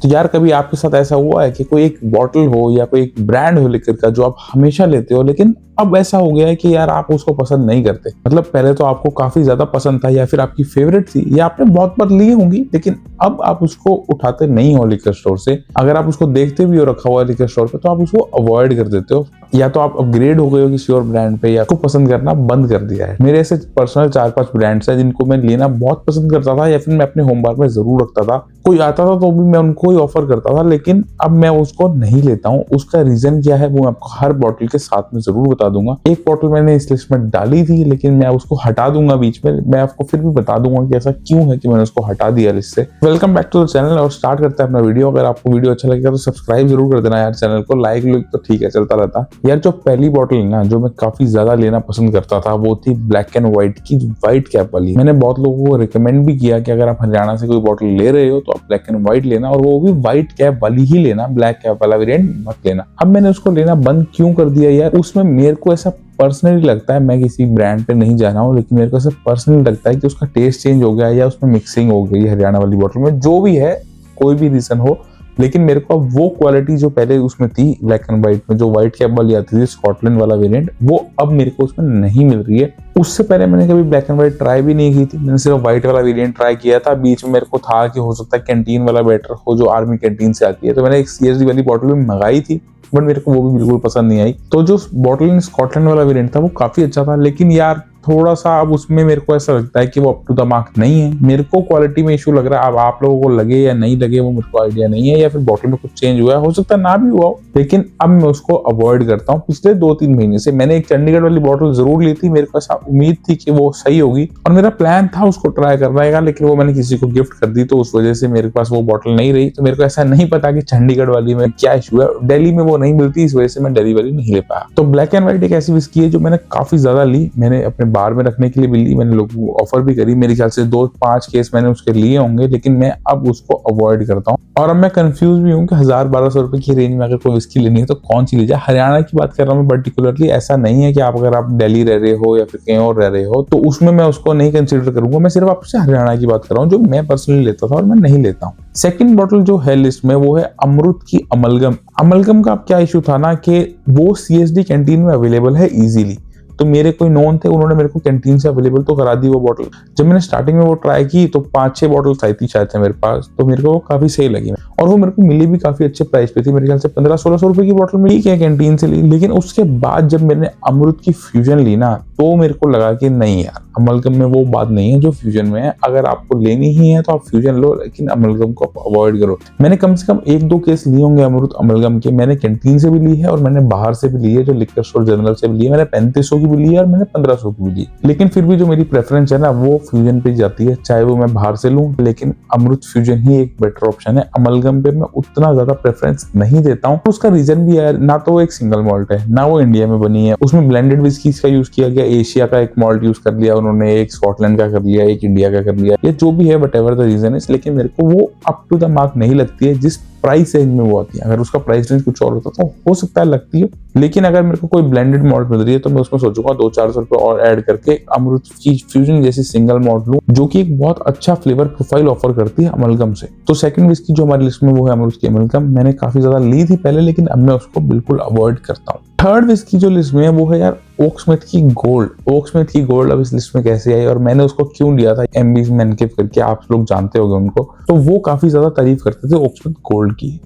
तो यार कभी आपके साथ ऐसा हुआ है कि कोई एक बॉटल हो या कोई एक ब्रांड हो लिकर का जो आप हमेशा लेते हो, लेकिन अब ऐसा हो गया है कि यार आप उसको पसंद नहीं करते? मतलब पहले तो आपको काफी ज्यादा पसंद था या फिर आपकी फेवरेट थी या आपने बहुत बार ली होंगी, लेकिन अब आप उसको उठाते नहीं हो लिकर स्टोर से। अगर आप उसको देखते भी हो रखा हुआ लिकर स्टोर पे तो आप उसको अवॉइड कर देते हो, या तो आप अपग्रेड हो गए हो किसी और ब्रांड पे या तो पसंद करना बंद कर दिया है। मेरे ऐसे पर्सनल 4-5 ब्रांड्स हैं जिनको मैं लेना बहुत पसंद करता था या फिर मैं अपने होम बार में जरूर रखता था। कोई आता था तो भी मैं उनको ही ऑफर करता था, लेकिन अब मैं उसको नहीं लेता हूँ। उसका रीजन क्या है वो मैं आपको हर बॉटल के साथ में जरूर बता दूंगा। एक बॉटल मैंने इस लिस्ट में डाली थी लेकिन मैं उसको हटा दूंगा बीच में। मैं आपको फिर भी बता दूंगा कि ऐसा क्यों है कि मैंने उसको हटा दिया लिस्ट से। Welcome back to the channel और स्टार्ट करते हैं अपना वीडियो। अगर आपको वीडियो अच्छा लगेगा तो सब्सक्राइब जरूर कर देना यार चैनल को। लाइक तो ठीक है, चलता रहता यार। जो पहली बॉटल ना जो मैं काफी ज्यादा लेना पसंद करता था वो थी ब्लैक एंड व्हाइट की व्हाइट कैप वाली। मैंने बहुत लोगों को रिकमेंड भी किया कि अगर आप हरियाणा से कोई बॉटल ले रहे हो तो आप ब्लैक एंड व्हाइट लेना, और वो भी व्हाइट कैप वाली ही लेना, ब्लैक कैप वाला वेरिएंट मत लेना। अब मैंने उसको लेना बंद क्यों कर दिया यार? उसमें मेरे को ऐसा पर्सनली लगता है, मैं किसी ब्रांड पे नहीं जा रहा हूँ, लेकिन मेरे को ऐसा पर्सनली लगता है कि उसका टेस्ट चेंज हो गया है या उसमें मिक्सिंग हो गई हरियाणा वाली बॉटल में। जो भी है, कोई भी रीजन हो, लेकिन मेरे को वो क्वालिटी जो पहले उसमें थी ब्लैक एंड व्हाइट में, जो व्हाइट कैप वाली आती थी स्कॉटलैंड वाला वेरिएंट, वो अब मेरे को उसमें नहीं मिल रही है। उससे पहले मैंने कभी ब्लैक एंड व्हाइट ट्राई भी नहीं की थी, मैंने सिर्फ व्हाइट वाला वेरिएंट ट्राई किया था। बीच में मेरे को था कि हो सकता है कैंटीन वाला बेटर हो, जो आर्मी कैंटीन से आती है, तो मैंने एक CSD वाली बॉटल भी मंगाई थी, बट मेरे को वो भी बिल्कुल पसंद नहीं आई। तो जो बॉटल स्कॉटलैंड वाला वेरिएंट था वो काफी अच्छा था, लेकिन यार थोड़ा सा अब उसमें मेरे को ऐसा लगता है कि वो अप टू द मार्क नहीं है। मेरे को क्वालिटी में इशू लग रहा है। अब आप लोगों को लगे या नहीं लगे वो मेरे को आइडिया नहीं है, या फिर बॉटल में कुछ चेंज हुआ है, हो सकता है ना भी हुआ हो, लेकिन अब मैं उसको अवॉइड करता हूँ। पिछले 2-3 महीने से मैंने एक चंडीगढ़ वाली बॉटल जरूर ली थी, मेरे को ऐसा उम्मीद थी कि वो सही होगी और मेरा प्लान था उसको ट्राई करने का, लेकिन वो मैंने किसी को गिफ्ट कर दी, तो उस वजह से मेरे पास वो बॉटल नहीं रही। तो मेरे को ऐसा नहीं पता कि चंडीगढ़ वाली में क्या इशू है, दिल्ली में वो नहीं मिलती, इस वजह से मैं दिल्ली वाली नहीं ले पाया। तो ब्लैक एंड व्हाइट एक ऐसी विस्की है जो मैंने काफी ज्यादा ली, मैंने अपने बार में रखने के लिए भी ली, मैंने लोगों को ऑफर भी करी। मेरे ख्याल से 2-5 केस मैंने उसके लिए होंगे, लेकिन मैं अब उसको अवॉइड करता हूँ। और अब मैं कंफ्यूज भी हूँ कि 1000-1200 रुपए की रेंज में अगर कोई विस्की लेनी है तो कौन सी ली जाए। हरियाणा की बात कर रहा हूँ मैं पर्टिकुलरली, ऐसा नहीं है कि आप अगर आप दिल्ली रह रहे हो या फिर कहीं और रह रहे हो तो उसमें मैं उसको नहीं कंसिडर करूंगा। मैं सिर्फ आपसे हरियाणा की बात कर रहा हूँ जो मैं पर्सनली लेता था और मैं नहीं लेता हूँ। सेकंड बॉटल जो है लिस्ट में वो है अमृत की अमलगम। अमलगम का क्या इशू था ना कि वो CSD कैंटीन में अवेलेबल है इजीली, तो मेरे कोई नोन थे, उन्होंने मेरे को कैंटीन से अवेलेबल तो करा दी वो बॉटल। जब मैंने स्टार्टिंग में वो ट्राई की तो 5-6 बॉटल्स आई थी शायद से मेरे पास, तो मेरे को वो काफी सही लगी और वो मेरे को मिली भी काफी अच्छे प्राइस पे थी। मेरे ख्याल से 1500-1600 रुपए की बॉटल मिली क्या कैंटीन से ली। लेकिन उसके बाद जब मैंने अमृत की फ्यूजन ली ना तो मेरे को लगा कि नहीं यार, अमलगम में वो बात नहीं है जो फ्यूजन में है। अगर आपको लेनी ही है तो आप फ्यूजन लो, लेकिन अमलगम को अवॉइड करो। मैंने कम से कम 1-2 केस लिए होंगे अमृत अमलगम के। मैंने कैंटीन से भी ली है और मैंने बाहर से भी ली है, जो लिक्कर स्टोर जनरल से भी ली है। मैंने 3500 की भी ली है और मैंने 1500 की भी ली, लेकिन फिर भी जो मेरी प्रेफरेंस है ना वो फ्यूजन पे जाती है, चाहे वो मैं बाहर से लूं, लेकिन अमृत फ्यूजन ही एक बेटर ऑप्शन है। अमलगम पे मैं उतना ज्यादा प्रेफरेंस नहीं देता हूँ। उसका रीजन भी है, ना तो वो एक सिंगल मॉल्ट है, ना वो इंडिया में बनी है, उसमें ब्लेंडेड विस्कीज का यूज किया गया, एशिया का एक मॉल्ट यूज कर लिया उन्होंने, एक स्कॉटलैंड का कर लिया, एक इंडिया का कर लिया, ये जो भी है वट एवर द रीजन है, लेकिन मेरे को वो अप टू द मार्क नहीं लगती है जिस प्राइस रेंज में वो आती है। अगर उसका प्राइस रेंज कुछ और होता तो हो सकता है लगती है, लेकिन अगर मेरे को कोई ब्लेंडेड मॉल्ट मिल रही है तो मैं उसमें सोचूंगा 200-400 रुपए और ऐड करके अमृत की फ्यूजन जैसी सिंगल मॉल्ट लूं, जो कि एक बहुत अच्छा फ्लेवर प्रोफाइल ऑफर करती है अमलगम से। तो सेकंड विस्की जो हमारी लिस्ट में वो है अमृत की अमलगम। मैंने काफी ज्यादा ली थी पहले, लेकिन अब मैं उसको बिल्कुल अवॉइड करता हूँ। थर्ड विस्की जो लिस्ट में है वो है यार ओकस्मिथ की गोल्ड। ओकस्मिथ की गोल्ड अब इस लिस्ट में कैसे आई और मैंने उसको क्यों लिया था, MB मैनकेव करके, आप लोग जानते होंगे उनको, तो वो काफी ज्यादा तारीफ करते थे ओकस्मिथ गोल्ड की।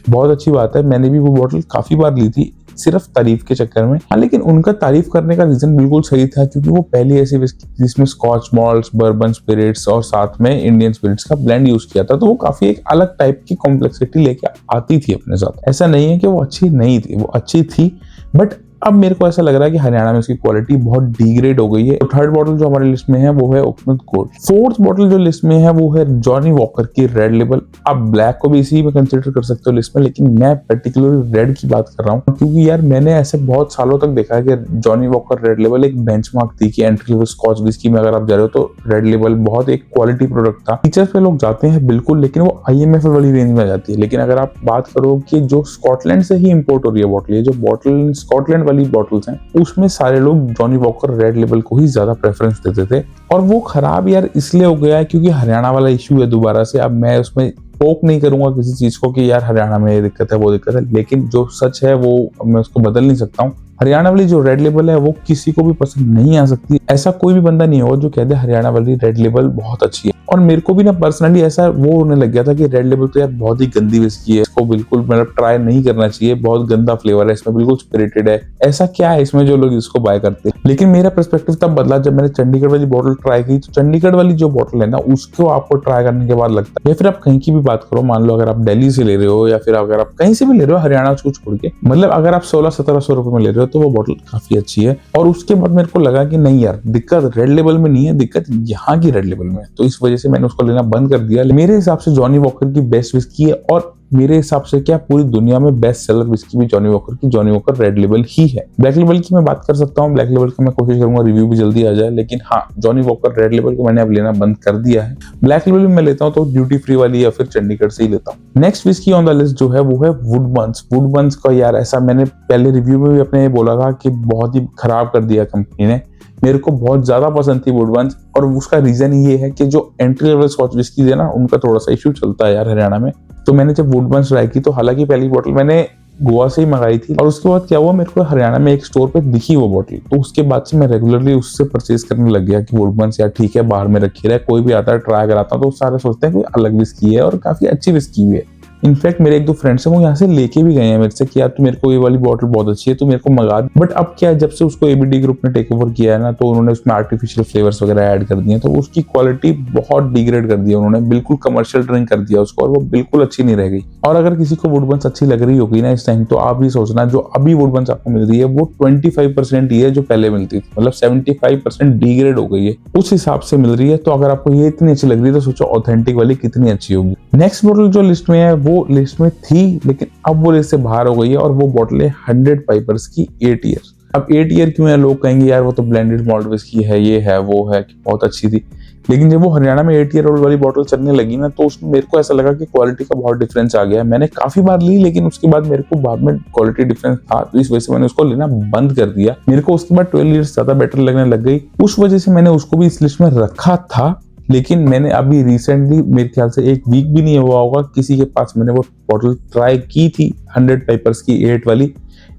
बहुत अच्छी बात है, मैंने भी वो बॉटल काफी बार ली थी सिर्फ तारीफ के चक्कर में। हाँ, लेकिन उनका तारीफ करने का रीजन बिल्कुल सही था, क्योंकि वो पहली ऐसी विस्की जिसमें स्कॉच मॉल्ट्स, बर्बन स्पिरिट्स और साथ में इंडियन स्पिरिट्स का ब्लेंड यूज किया था, तो वो काफी एक अलग टाइप की कॉम्प्लेक्सिटी लेके आती थी अपने साथ। ऐसा नहीं है कि वो अच्छी नहीं थी, वो अच्छी थी, बट अब मेरे को ऐसा लग रहा है कि हरियाणा में उसकी क्वालिटी बहुत डिग्रेड हो गई है। तो थर्ड बॉटल जो हमारी लिस्ट में है वो है ओकस्मिथ गोल्ड। फोर्थ बॉटल जो लिस्ट में है वो है जॉनी वॉकर की रेड लेबल। आप ब्लैक को भी इसी में कंसिडर कर सकते हो लिस्ट में, लेकिन मैं पर्टिकुलरली रेड की बात कर रहा हूँ, क्योंकि यार मैंने ऐसे बहुत सालों तक देखा है कि जॉनी वॉकर रेड लेबल एक बेंचमार्क थी कि एंट्री लेवल स्कॉच विस्की में अगर आप जा रहे हो तो रेड लेबल बहुत एक क्वालिटी प्रोडक्ट था। फीचर्स पे लोग जाते हैं बिल्कुल, लेकिन वो IMFL वाली रेंज में आ जाती है। लेकिन अगर आप बात करो कि जो स्कॉटलैंड से ही इंपोर्ट हो रही है बॉटल, ये जो बॉटल स्कॉटलैंड वाली बॉटल्स हैं उसमें सारे लोग जॉनी वॉकर रेड लेबल को ही ज्यादा प्रेफरेंस देते थे, और वो खराब यार इसलिए हो गया है क्योंकि हरियाणा वाला इश्यू है दोबारा से। अब मैं उसमें पोक नहीं करूंगा किसी चीज को कि यार हरियाणा में ये दिक्कत है वो दिक्कत है, लेकिन जो सच है वो मैं उसको बदल नहीं सकता हूँ। हरियाणा वाली जो रेड लेबल है वो किसी को भी पसंद नहीं आ सकती। ऐसा कोई भी बंदा नहीं होगा जो कह दे हरियाणा वाली रेड लेबल बहुत अच्छी है। और मेरे को भी ना पर्सनली ऐसा वो होने लग गया था कि रेड लेबल तो यार बहुत ही गंदी विस्की है, इसको बिल्कुल मतलब ट्राई नहीं करना चाहिए, बहुत गंदा फ्लेवर है इसमें, बिल्कुल स्पिरिटेड है, ऐसा क्या है इसमें जो लोग इसको बाय करते हैं। लेकिन मेरा पर्सपेक्टिव तब बदला जब मैंने चंडीगढ़ वाली बोतल ट्राई की। तो चंडीगढ़ वाली जो बोतल है ना उसको आपको ट्राई करने के बाद लगता है, या फिर आप कहीं की भी बात करो, मान लो अगर आप दिल्ली से ले रहे हो या फिर अगर आप कहीं से भी ले रहे हो हरियाणा को छोड़ के, मतलब अगर आप 1600-1700 रुपए में ले रहे हो तो वो बोतल काफी अच्छी है। और उसके बाद मेरे को लगा कि नहीं यार, दिक्कत रेड लेबल में नहीं है, दिक्कत यहाँ की रेड लेबल में है। तो इस वजह से मैंने उसको लेना बंद कर दिया। मेरे हिसाब से जॉनी वॉकर की बेस्ट विस्की है, और मेरे हिसाब से क्या पूरी दुनिया में बेस्ट सेलर विस्की भी जॉनी वॉकर की, जॉनी वॉकर रेड लेबल ही है। ब्लैक लेबल की मैं बात कर सकता हूँ, ब्लैक लेबल की मैं कोशिश करूंगा रिव्यू भी जल्दी आ जाए, लेकिन हाँ जॉनी वॉकर रेड लेबल को मैंने अब लेना बंद कर दिया है। ब्लैक लेबल में मैं लेता हूँ तो ड्यूटी फ्री वाली या फिर चंडीगढ़ से ही लेता हूँ। Next whisky on the list जो है वो है वुडबर्न्स। वुडबर्न्स का यार ऐसा मैंने पहले रिव्यू में भी अपने बोला था कि बहुत ही खराब कर दिया कंपनी ने। मेरे को बहुत ज्यादा पसंद थी वुडबर्न्स, और उसका रीजन ये है कि जो एंट्री लेवल स्कॉच विस्की है ना उनका थोड़ा सा इश्यू चलता है यार हरियाणा में। तो मैंने जब वुडबर्न्स ट्राई की तो हालांकि पहली बोतल मैंने गोवा से ही मंगाई थी, और उसके बाद क्या हुआ मेरे को हरियाणा में एक स्टोर पे दिखी वो बोतल, तो उसके बाद से मैं रेगुलरली उससे परचेज करने लग गया कि वुडबर्न्स यार ठीक है बाहर में रखी रहा है, कोई भी आता है ट्राई कराता हूं तो सारे सोचते हैं कोई अलग विस्की है और काफी अच्छी विस्की भी है। इनफैक्ट मेरे एक दो फ्रेंड्स हैं वो यहाँ से लेके भी गए हैं मेरे से कि यार तू मेरे को ये वाली बॉटल बहुत अच्छी है, तू मेरे को मंगा दे। बट अब क्या है, जब से उसको एबीडी ग्रुप ने टेक ओवर किया है ना तो उन्होंने उसमें आर्टिफिशियल फ्लेवर्स वगैरह ऐड कर दिए, तो उसकी क्वालिटी बहुत डिग्रेड कर दी उन्होंने, बिल्कुल कमर्शियल ड्रिंक कर दिया उसको, और वो बिल्कुल अच्छी नहीं रह गई। और अगर किसी को वुडबर्न्स अच्छी लग रही होगी ना इस टाइम, तो आप भी सोचना जो अभी वुडबर्न्स आपको मिल रही है वो 25% ही है जो पहले मिलती थी, मतलब 75% डिग्रेड हो गई है, उस हिसाब से मिल रही है। तो अगर आपको ये इतनी अच्छी लग रही है तो सोचो ऑथेंटिक वाली कितनी अच्छी होगी। नेक्स्ट बॉटल जो लिस्ट में है वो लिस्ट में थी लेकिन अब वो लिस्ट से बाहर हो गई है, और वो बॉटल है 100 पाइपर्स की 8 ईयर। अब 8 ईयर क्यों है, लोग कहेंगे यार वो तो ब्लेंडेड मॉल्ट विस्की है, ये है वो है, कि बहुत अच्छी थी। लेकिन जब वो हरियाणा में 8 ईयर ओल्ड वाली बॉटल चलने लगी ना तो उसमें मेरे को ऐसा लगा कि क्वालिटी का बहुत डिफरेंस आ गया। मैंने काफी बार ली लेकिन उसके बाद मेरे को बाद में क्वालिटी डिफरेंस था, तो इस वजह से मैंने उसको लेना बंद कर दिया। मेरे को उसके बाद 12 ईयर्स ज्यादा बेटर लगने लग गई, उस वजह से मैंने उसको भी इस लिस्ट में रखा था। लेकिन मैंने अभी रिसेंटली मेरे ख्याल से एक वीक भी नहीं हुआ होगा, किसी के पास मैंने वो बॉटल ट्राई की थी 100 पाइपर्स की 8 वाली।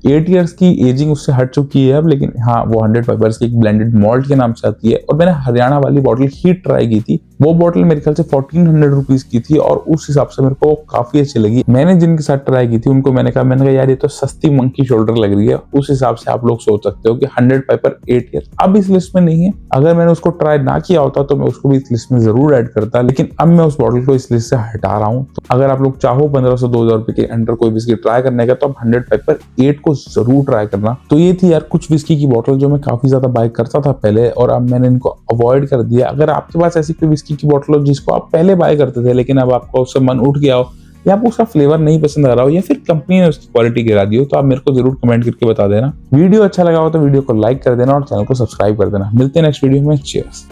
8 ईयर्स की एजिंग उससे हट चुकी है अब, लेकिन हाँ वो 100 पाइपर्स की एक ब्लेंडेड मॉल्ट के नाम से आती है, और मैंने हरियाणा वाली बॉटल ही ट्राई की थी। वो बॉटल मेरे ख्याल से 1400 रुपीज की थी, और उस हिसाब से मेरे को काफी अच्छी लगी। मैंने जिनके साथ ट्राई की थी उनको मैंने कहा यार ये तो सस्ती मंकी शोल्डर लग रही है, उस हिसाब से आप लोग सोच सकते हो कि 100 पाइपर 8 ईयर अब इस लिस्ट में नहीं है। अगर मैंने उसको ट्राई ना किया होता तो मैं उसको भी इस लिस्ट में जरूर ऐड करता, लेकिन अब मैं उस बॉटल को इस लिस्ट से हटा रहा हूँ। तो अगर आप लोग चाहो 1500-2000 रुपए के अंडर कोई विस्की ट्राई करने का तो आप 100 पाइपर 8 को जरूर ट्राई करना। तो ये थी यार कुछ विस्की की बॉटल जो मैं काफी ज्यादा बाय करता था पहले, और अब मैंने इनको अवॉइड कर दिया। अगर आपके पास ऐसी कोई विस्की की बॉटल हो जिसको आप पहले बाय करते थे लेकिन अब आपका उससे मन उठ गया हो, या आपको उसका फ्लेवर नहीं पसंद आ रहा हो, या फिर कंपनी ने उसकी क्वालिटी गिरा दी हो, तो आप मेरे को जरूर कमेंट करके बता देना। वीडियो अच्छा लगा हो तो वीडियो को लाइक कर देना और चैनल को सब्सक्राइब कर देना। मिलते हैं नेक्स्ट वीडियो में। चीयर्स।